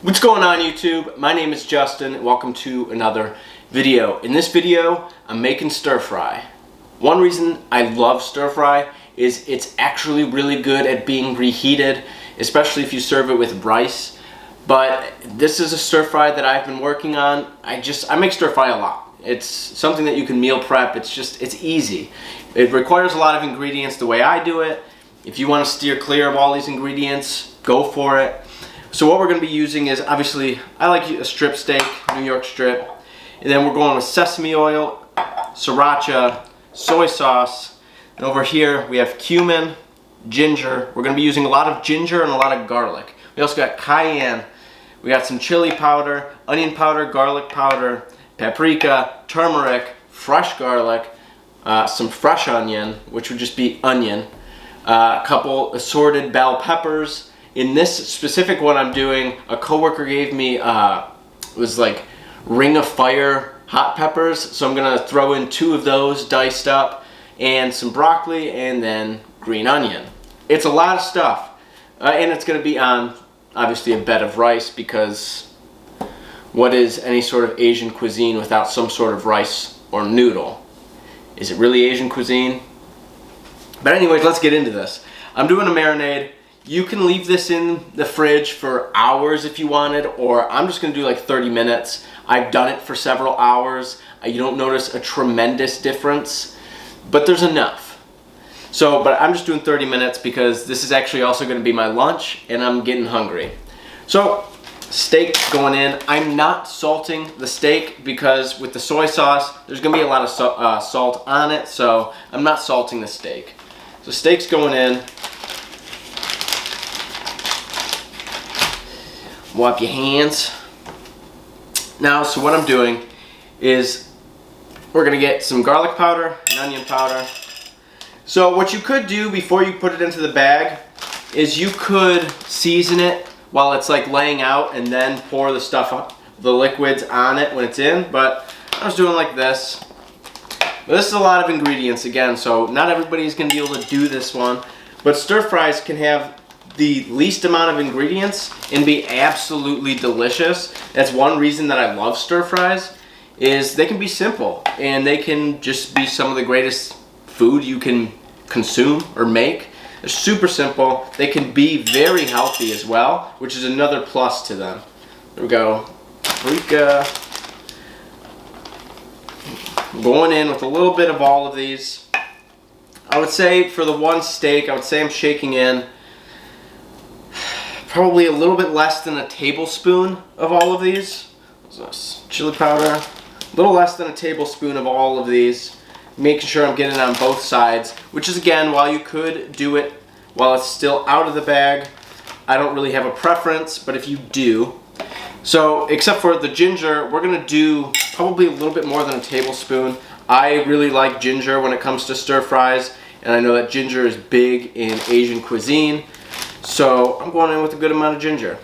What's going on YouTube? My name is Justin. Welcome to another video. In this video, I'm making stir fry. One reason I love stir fry is it's actually really good at being reheated, especially if you serve it with rice. But this is a stir fry that I've been working on. I make stir fry a lot. It's something that you can meal prep. It's easy. It requires a lot of ingredients the way I do it. If you want to steer clear of all these ingredients, go for it. So what we're going to be using is, obviously, I like a strip steak, New York strip. And then we're going with sesame oil, sriracha, soy sauce. And over here we have cumin, ginger. We're going to be using a lot of ginger and a lot of garlic. We also got cayenne. We got some chili powder, onion powder, garlic powder, paprika, turmeric, fresh garlic, some fresh onion, which would just be onion, a couple assorted bell peppers. In this specific one I'm doing, a coworker gave me, it was like Ring of Fire hot peppers, so I'm gonna throw in 2 of those diced up, and some broccoli, and then green onion. It's a lot of stuff, and it's gonna be on, obviously, a bed of rice, because what is any sort of Asian cuisine without some sort of rice or noodle? Is it really Asian cuisine? But anyways, let's get into this. I'm doing a marinade. You can leave this in the fridge for hours if you wanted, or I'm just going to do like 30 minutes. I've done it for several hours. You don't notice a tremendous difference, but there's enough. But I'm just doing 30 minutes because this is actually also going to be my lunch and I'm getting hungry. So, steak going in. I'm not salting the steak because with the soy sauce, there's going to be a lot of salt on it, so I'm not salting the steak. So steak's going in. Wipe your hands. Now, so what I'm doing is we're gonna get some garlic powder and onion powder. So what you could do before you put it into the bag is you could season it while it's like laying out and then pour the stuff, the liquids on it when it's in, but I was doing like this. But this is a lot of ingredients again, so not everybody's gonna be able to do this one, but stir fries can have the least amount of ingredients and be absolutely delicious. That's one reason that I love stir fries, is they can be simple and they can just be some of the greatest food you can consume or make. They're super simple. They can be very healthy as well, which is another plus to them. There we go. Paprika. Going in with a little bit of all of these. I would say for the one steak, I would say I'm shaking in probably a little bit less than a tablespoon of all of these. What's this? Chili powder. A little less than a tablespoon of all of these. Making sure I'm getting it on both sides, which is, again, while you could do it while it's still out of the bag, I don't really have a preference, but if you do. So, except for the ginger, we're going to do probably a little bit more than a tablespoon. I really like ginger when it comes to stir fries, and I know that ginger is big in Asian cuisine. So I'm going in with a good amount of ginger.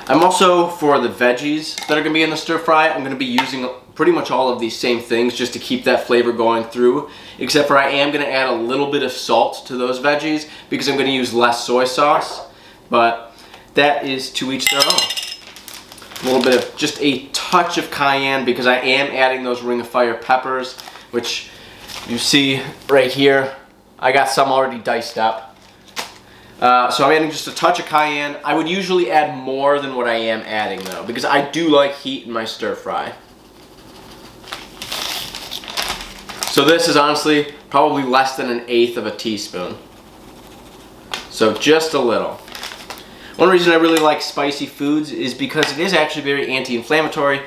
I'm also, for the veggies that are going to be in the stir fry, I'm going to be using pretty much all of these same things just to keep that flavor going through. Except for I am going to add a little bit of salt to those veggies because I'm going to use less soy sauce. But that is to each their own. A little bit of, just a touch of cayenne because I am adding those Ring of Fire peppers, which you see right here. I got some already diced up. So I'm adding just a touch of cayenne. I would usually add more than what I am adding though, because I do like heat in my stir fry. So this is honestly probably less than 1/8 of a teaspoon. So just a little. One reason I really like spicy foods is because it is actually very anti-inflammatory.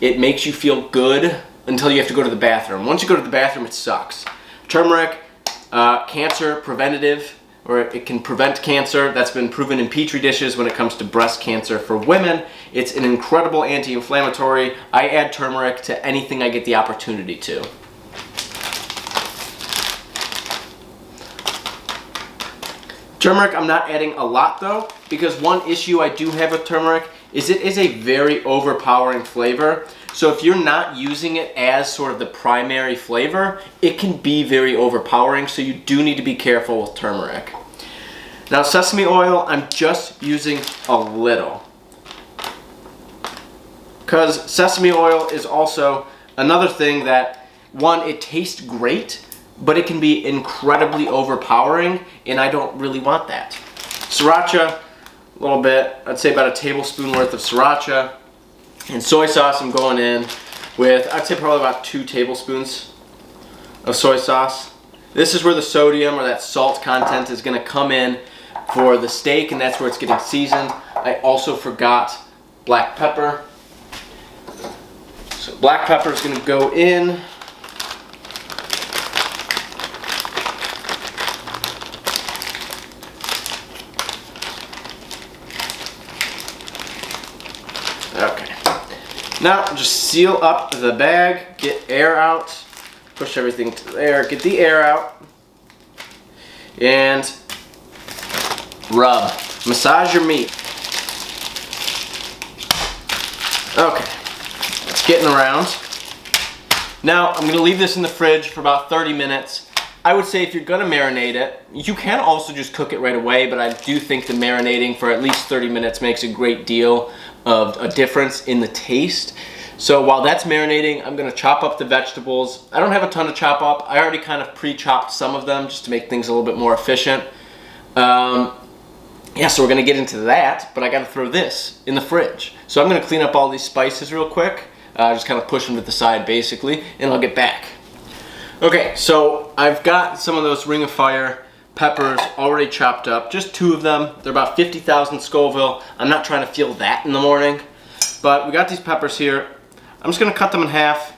It makes you feel good until you have to go to the bathroom. Once you go to the bathroom, it sucks. Turmeric, cancer preventative, or it can prevent cancer. That's been proven in petri dishes when it comes to breast cancer for women. It's an incredible anti-inflammatory. I add turmeric to anything I get the opportunity to. Turmeric I'm not adding a lot though, because one issue I do have with turmeric is it is a very overpowering flavor. So if you're not using it as sort of the primary flavor, it can be very overpowering, so you do need to be careful with turmeric. Now sesame oil, I'm just using a little, because sesame oil is also another thing that, one, it tastes great, but it can be incredibly overpowering, and I don't really want that. Sriracha, a little bit, I'd say about a tablespoon worth of sriracha. And soy sauce, I'm going in with, I'd say probably about 2 tablespoons of soy sauce. This is where the sodium or that salt content is going to come in for the steak, and that's where it's getting seasoned. I also forgot black pepper. So black pepper is going to go in. Okay. Now just seal up the bag, get air out, push everything to there, get the air out, and rub. Massage your meat. Okay, it's getting around. Now I'm going to leave this in the fridge for about 30 minutes. I would say if you're going to marinate it, you can also just cook it right away, but I do think the marinating for at least 30 minutes makes a great deal of a difference in the taste. So while that's marinating, I'm going to chop up the vegetables. I don't have a ton to chop up. I already kind of pre-chopped some of them just to make things a little bit more efficient. Yeah, so we're going to get into that, but I got to throw this in the fridge. So I'm going to clean up all these spices real quick. Just kind of push them to the side basically, and I'll get back. Okay, so I've got some of those Ring of Fire peppers already chopped up, just 2 of them. They're about 50,000 Scoville. I'm not trying to feel that in the morning, but we got these peppers here. I'm just gonna cut them in half.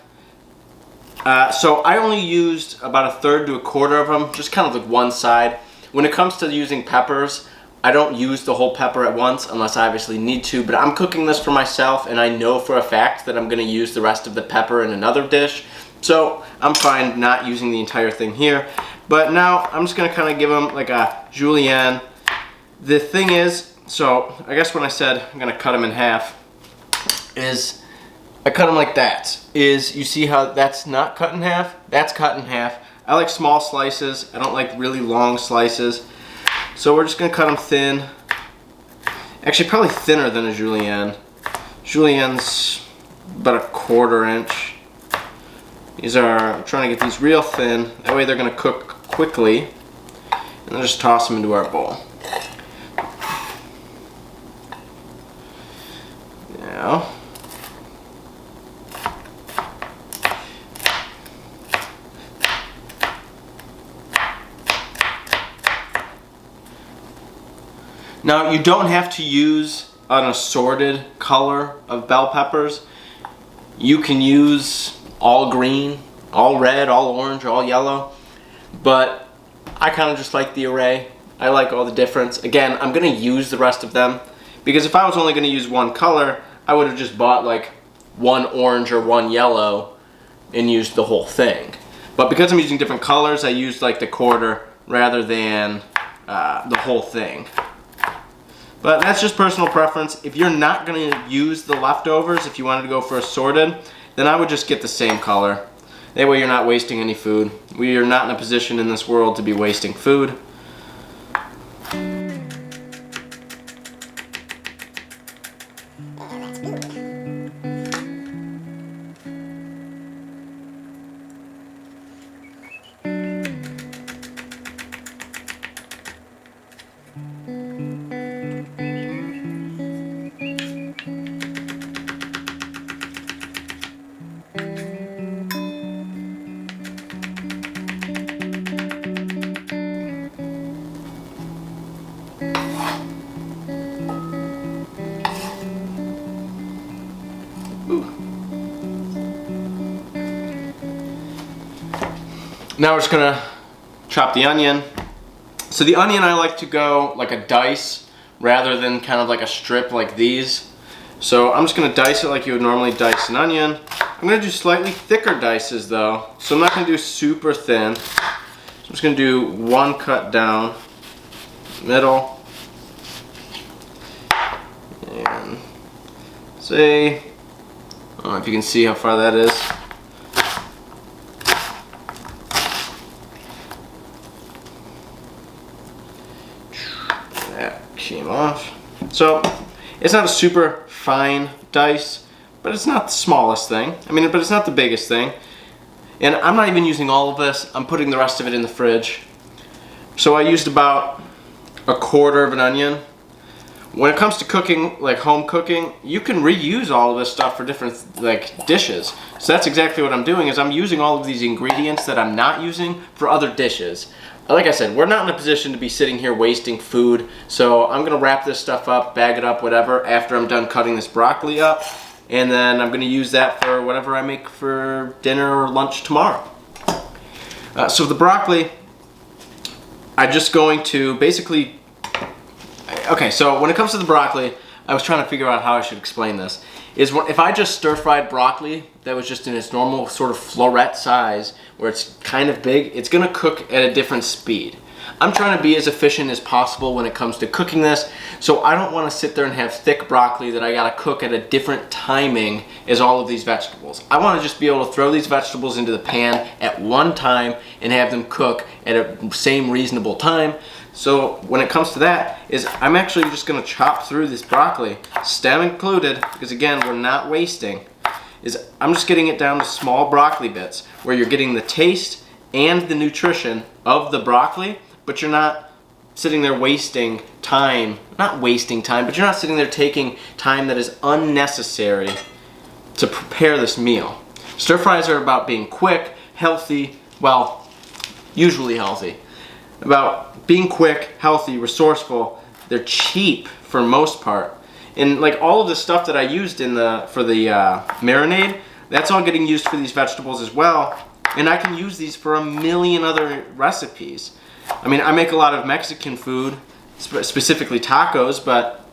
So I only used about 1/3 to 1/4 of them, just kind of like one side. When it comes to using peppers, I don't use the whole pepper at once unless I obviously need to, but I'm cooking this for myself and I know for a fact that I'm gonna use the rest of the pepper in another dish. So I'm fine not using the entire thing here. But now I'm just gonna kind of give them like a julienne. The thing is, so I guess when I said I'm gonna cut them in half, is I cut them like that. Is you see how that's not cut in half? That's cut in half. I like small slices. I don't like really long slices. So we're just gonna cut them thin. Actually, probably thinner than a julienne. Julienne's about 1/4 inch. These are, I'm trying to get these real thin. That way they're gonna cook quickly. And then just toss them into our bowl. Now, you don't have to use an assorted color of bell peppers. You can use all green, all red, all orange, all yellow, but I kind of just like the array. I like all the difference. Again, I'm gonna use the rest of them because if I was only gonna use one color, I would have just bought like 1 orange or 1 yellow and used the whole thing. But because I'm using different colors, I used like the 1/4 rather than the whole thing. But that's just personal preference. If you're not gonna use the leftovers, if you wanted to go for assorted, then I would just get the same color. That way you're not wasting any food. We are not in a position in this world to be wasting food. Now we're just gonna chop the onion. So the onion I like to go like a dice rather than kind of like a strip like these. So I'm just gonna dice it like you would normally dice an onion. I'm gonna do slightly thicker dices though. So I'm not gonna do super thin. So I'm just gonna do 1 cut down, middle, and say, I don't know if you can see how far that is. That came off. So it's not a super fine dice, but it's not the smallest thing. I mean, but it's not the biggest thing. And I'm not even using all of this. I'm putting the rest of it in the fridge. So I used about a quarter of an onion. When it comes to cooking, like home cooking, you can reuse all of this stuff for different like dishes. So that's exactly what I'm doing, is I'm using all of these ingredients that I'm not using for other dishes. Like I said, we're not in a position to be sitting here wasting food, so I'm gonna wrap this stuff up, bag it up, whatever, after I'm done cutting this broccoli up, and then I'm gonna use that for whatever I make for dinner or lunch tomorrow. So the broccoli, I'm just going to basically, okay, so when it comes to the broccoli, I was trying to figure out how I should explain this. If I just stir-fried broccoli that was just in its normal sort of floret size, where it's kind of big, it's gonna cook at a different speed. I'm trying to be as efficient as possible when it comes to cooking this, so I don't wanna sit there and have thick broccoli that I gotta cook at a different timing as all of these vegetables. I wanna just be able to throw these vegetables into the pan at one time and have them cook at a same reasonable time. So when it comes to that, is I'm actually just gonna chop through this broccoli, stem included, because again, we're not wasting, is I'm just getting it down to small broccoli bits where you're getting the taste and the nutrition of the broccoli, but you're not sitting there wasting time, not wasting time, but you're not sitting there taking time that is unnecessary to prepare this meal. Stir fries are about being quick, healthy, well, usually healthy. About being quick, healthy, resourceful. They're cheap for most part. And like all of the stuff that I used for the marinade, that's all getting used for these vegetables as well. And I can use these for a million other recipes. I mean, I make a lot of Mexican food, specifically tacos, but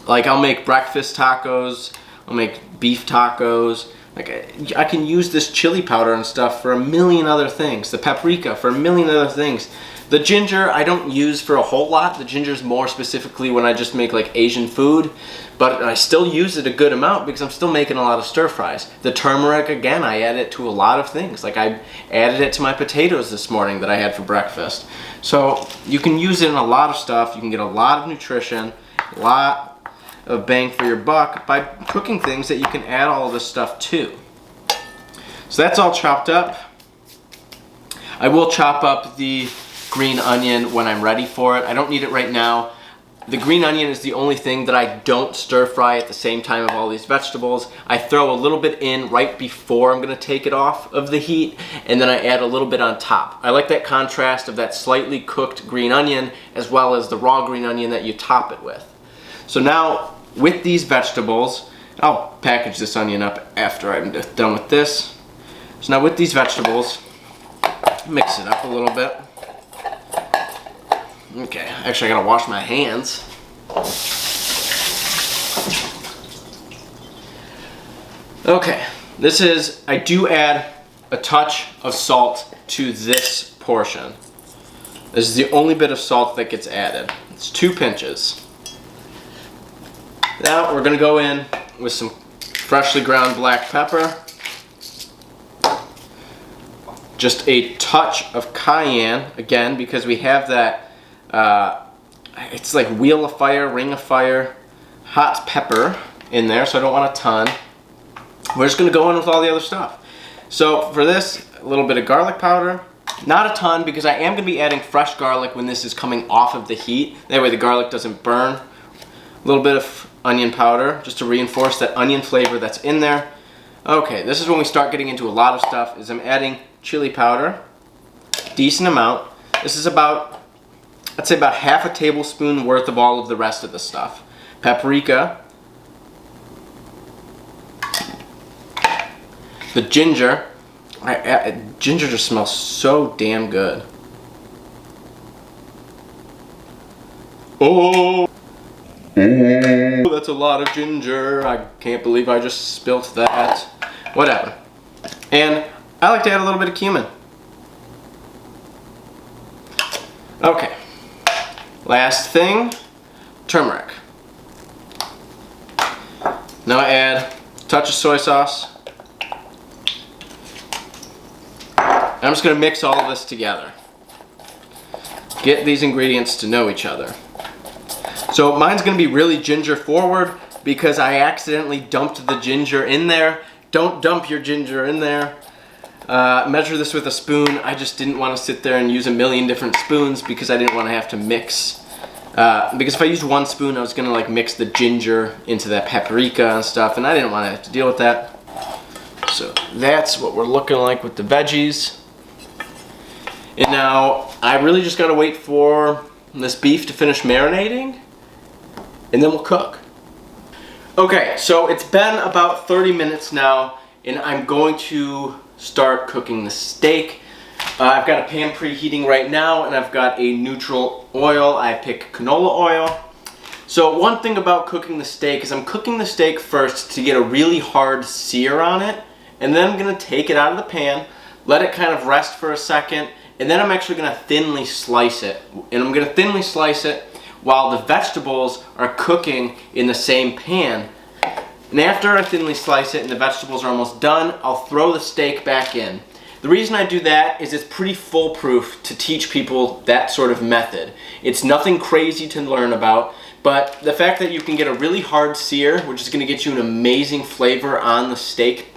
like I'll make breakfast tacos, I'll make beef tacos. Like I can use this chili powder and stuff for a million other things. The paprika for a million other things. The ginger I don't use for a whole lot. The ginger's more specifically when I just make like Asian food, but I still use it a good amount because I'm still making a lot of stir fries. The turmeric, again, I add it to a lot of things. Like I added it to my potatoes this morning that I had for breakfast. So you can use it in a lot of stuff. You can get a lot of nutrition, a lot of bang for your buck by cooking things that you can add all of this stuff to. So that's all chopped up. I will chop up the green onion when I'm ready for it. I don't need it right now. The green onion is the only thing that I don't stir fry at the same time of all these vegetables. I throw a little bit in right before I'm gonna take it off of the heat, and then I add a little bit on top. I like that contrast of that slightly cooked green onion as well as the raw green onion that you top it with. So now with these vegetables, I'll package this onion up after I'm done with this. So now with these vegetables, mix it up a little bit. Okay, actually I gotta wash my hands. Okay, I do add a touch of salt to this portion. This is the only bit of salt that gets added. It's 2 pinches. Now we're gonna go in with some freshly ground black pepper. Just a touch of cayenne, again, because we have that it's like wheel of fire, ring of fire, hot pepper in there, so I don't want a ton. We're just gonna go in with all the other stuff. So for this, a little bit of garlic powder, not a ton because I am gonna be adding fresh garlic when this is coming off of the heat. That way the garlic doesn't burn. A little bit of onion powder just to reinforce that onion flavor that's in there. Okay, this is when we start getting into a lot of stuff, is I'm adding chili powder, decent amount. This is about, I'd say about half a tablespoon worth of all of the rest of the stuff. Paprika. The ginger. Ginger just smells so damn good. Oh, that's a lot of ginger. I can't believe I just spilt that. Whatever. And I like to add a little bit of cumin. Okay. Last thing, turmeric. Now I add a touch of soy sauce. I'm just going to mix all of this together. Get these ingredients to know each other. So mine's gonna be really ginger forward because I accidentally dumped the ginger in there. Don't dump your ginger in there. Measure this with a spoon. I just didn't want to sit there and use a million different spoons because I didn't want to have to mix. Because if I used one spoon, I was gonna like mix the ginger into that paprika and stuff, and I didn't want to have to deal with that. So that's what we're looking like with the veggies. And now I really just gotta wait for this beef to finish marinating, and then we'll cook. Okay, so it's been about 30 minutes now, and I'm going to start cooking the steak. I've got a pan preheating right now, and I've got a neutral oil. I pick canola oil. So one thing about cooking the steak is I'm cooking the steak first to get a really hard sear on it, and then I'm gonna take it out of the pan, let it kind of rest for a second, and then I'm actually gonna thinly slice it. And I'm gonna thinly slice it while the vegetables are cooking in the same pan. And after I thinly slice it and the vegetables are almost done, I'll throw the steak back in. The reason I do that is it's pretty foolproof to teach people that sort of method. It's nothing crazy to learn about, but the fact that you can get a really hard sear, which is going to get you an amazing flavor on the steak,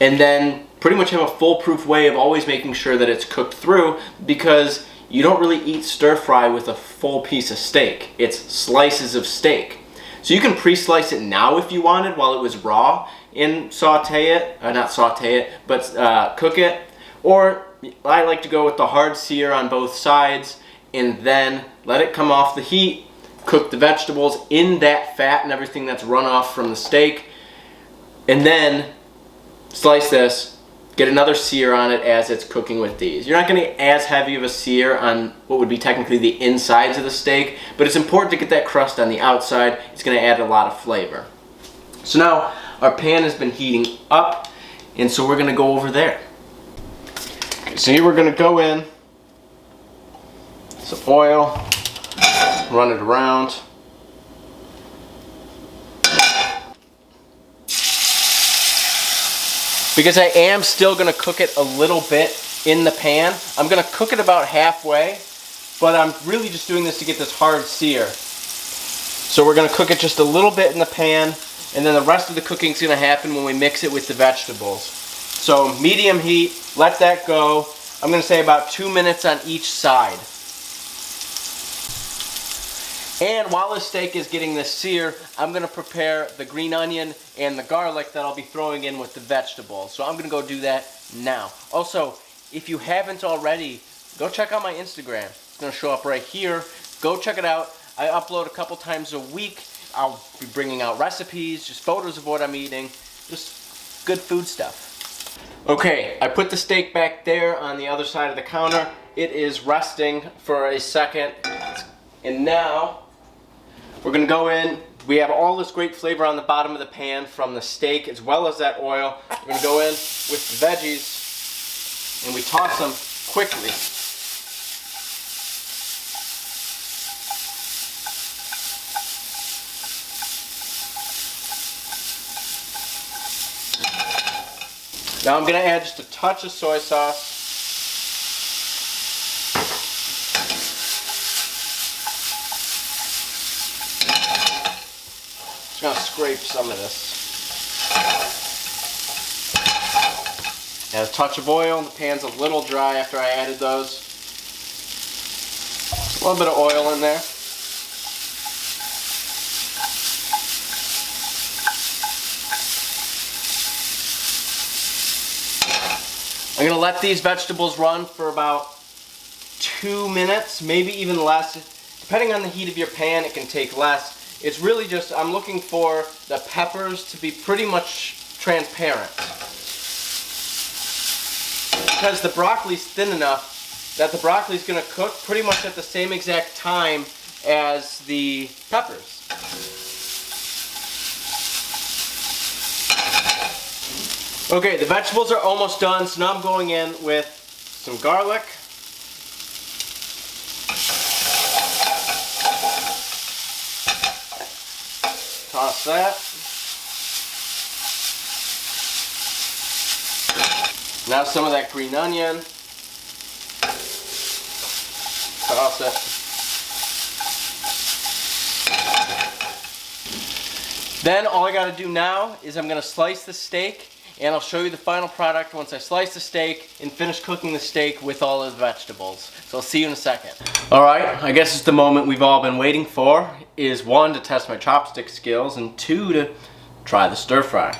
and then pretty much have a foolproof way of always making sure that it's cooked through, because you don't really eat stir fry with a full piece of steak. It's slices of steak. So you can pre-slice it now if you wanted while it was raw and saute it, not saute it, but cook it. Or I like to go with the hard sear on both sides and then let it come off the heat, cook the vegetables in that fat and everything that's run off from the steak, and then slice this, get another sear on it as it's cooking with these. You're not going to get as heavy of a sear on what would be technically the insides of the steak, but it's important to get that crust on the outside. It's going to add a lot of flavor. So now our pan has been heating up, and so we're going to go over there. Okay, so here we're going to go in, some oil, run it around. Because I am still going to cook it a little bit in the pan. I'm going to cook it about halfway, but I'm really just doing this to get this hard sear. So we're going to cook it just a little bit in the pan, and then the rest of the cooking is going to happen when we mix it with the vegetables. So medium heat, let that go. I'm going to say about 2 minutes on each side. And while the steak is getting this sear, I'm going to prepare the green onion and the garlic that I'll be throwing in with the vegetables. So I'm going to go do that now. Also, if you haven't already, go check out my Instagram. It's going to show up right here. Go check it out. I upload a couple times a week. I'll be bringing out recipes, just photos of what I'm eating, just good food stuff. Okay, I put the steak back there on the other side of the counter. It is resting for a second. And now we're going to go in. We have all this great flavor on the bottom of the pan from the steak as well as that oil. We're going to go in with the veggies and we toss them quickly. Now I'm going to add just a touch of soy sauce. Just going to scrape some of this. Add a touch of oil. The pan's a little dry after I added those. A little bit of oil in there. I'm going to let these vegetables run for about 2 minutes, maybe even less. Depending on the heat of your pan, it can take less. It's really just, I'm looking for the peppers to be pretty much transparent. Because the broccoli's thin enough that the broccoli's going to cook pretty much at the same exact time as the peppers. Okay, the vegetables are almost done, so now I'm going in with some garlic. Toss that. Now some of that green onion. Toss it. Then all I gotta do now is I'm gonna slice the steak, and I'll show you the final product once I slice the steak and finish cooking the steak with all of the vegetables. So I'll see you in a second. Alright, I guess it's the moment we've all been waiting for, is 1, to test my chopstick skills, and 2, to try the stir fry.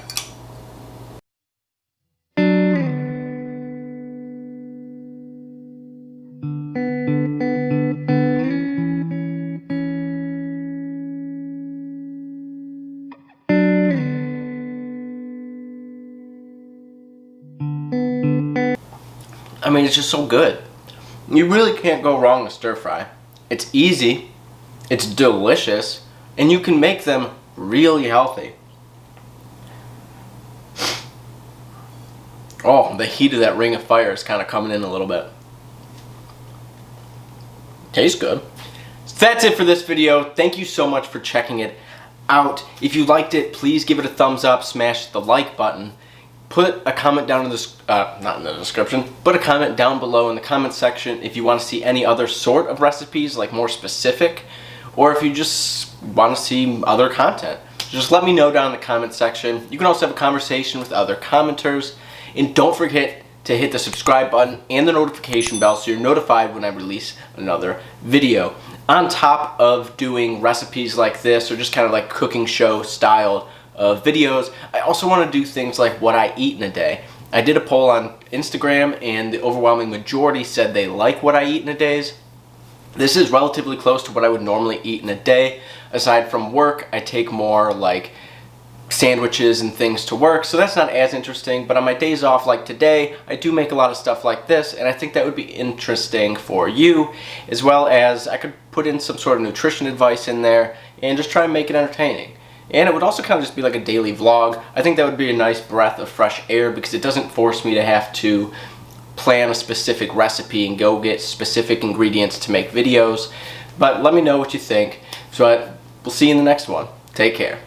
I mean, it's just so good. You really can't go wrong with stir fry. It's easy, it's delicious, and you can make them really healthy. Oh, the heat of that ring of fire is kind of coming in a little bit. Tastes good. So that's it for this video. Thank you so much for checking it out. If you liked it, please give it a thumbs up, smash the like button. Put a comment down in the, not in the description, but a comment down below in the comment section if you want to see any other sort of recipes, like more specific, or if you just want to see other content. Just let me know down in the comment section. You can also have a conversation with other commenters, and don't forget to hit the subscribe button and the notification bell so you're notified when I release another video. On top of doing recipes like this, or just kind of like cooking show style videos, I also want to do things like what I eat in a day. I did a poll on Instagram, and the overwhelming majority said they like what I eat in a day. This is relatively close to what I would normally eat in a day. Aside from work, I take more like sandwiches and things to work, so that's not as interesting. But on my days off like today, I do make a lot of stuff like this, and I think that would be interesting for you, as well as I could put in some sort of nutrition advice in there and just try and make it entertaining. And it would also kind of just be like a daily vlog. I think that would be a nice breath of fresh air because it doesn't force me to have to plan a specific recipe and go get specific ingredients to make videos. But let me know what you think. So we'll see you in the next one. Take care.